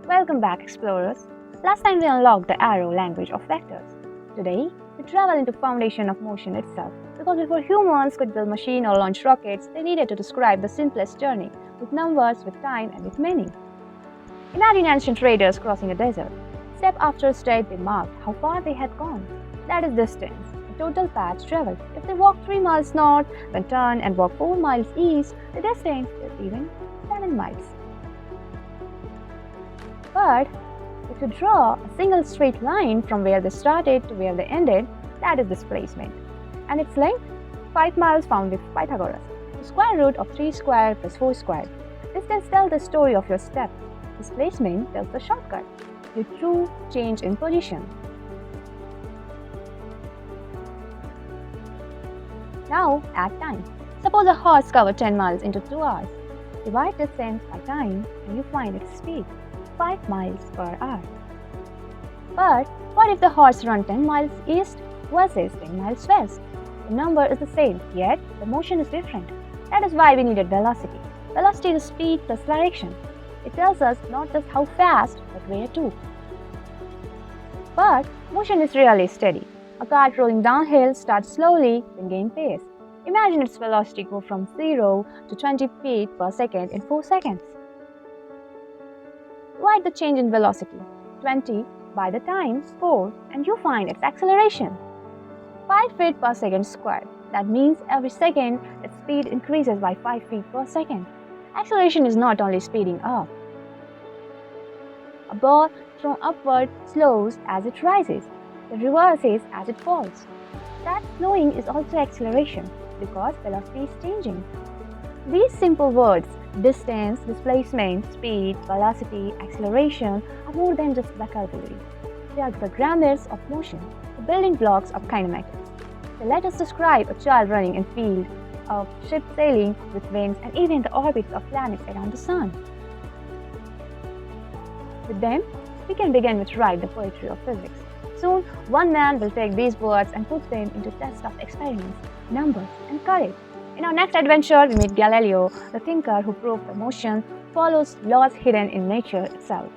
Welcome back, explorers. Last time we unlocked the arrow language of vectors. Today, we travel into foundation of motion itself, because before humans could build machines or launch rockets, they needed to describe the simplest journey, with numbers, with time, and with meaning. Imagine ancient traders crossing a desert. Step after step, they marked how far they had gone. That is distance, the total path traveled. If they walked 3 miles north, then turned and walked 4 miles east, the distance is even 7 miles. But if you draw a single straight line from where they started to where they ended, that is displacement. And its length? 5 miles found with Pythagoras. The square root of 3 squared plus 4 squared. This can tell the story of your step. Displacement tells the shortcut, your true change in position. Now add time. Suppose a horse covered 10 miles into 2 hours. Divide distance by time and you find its speed, 5 miles per hour. But what if the horse ran 10 miles east versus 10 miles west? The number is the same, yet the motion is different. That is why we needed velocity. Velocity is speed plus direction. It tells us not just how fast, but where to. But motion is really steady. A cart rolling downhill starts slowly, then gains pace. Imagine its velocity go from 0 to 20 feet per second in 4 seconds. Divide the change in velocity, 20 by the times 4, and you find its acceleration, 5 feet per second squared. That means every second its speed increases by 5 feet per second. Acceleration is not only speeding up. A ball thrown upward slows as it rises. It reverses as it falls. That slowing is also acceleration because velocity is changing. These simple words, distance, displacement, speed, velocity, acceleration, are more than just vocabulary. They are the grammars of motion, the building blocks of kinematics. So let us describe a child running in field, a ship sailing with winds, and even the orbits of planets around the sun. With them, we can begin to write the poetry of physics. Soon, one man will take these words and put them into test of experiments, numbers, and courage. In our next adventure, we meet Galileo, the thinker who proved that motion follows laws hidden in nature itself.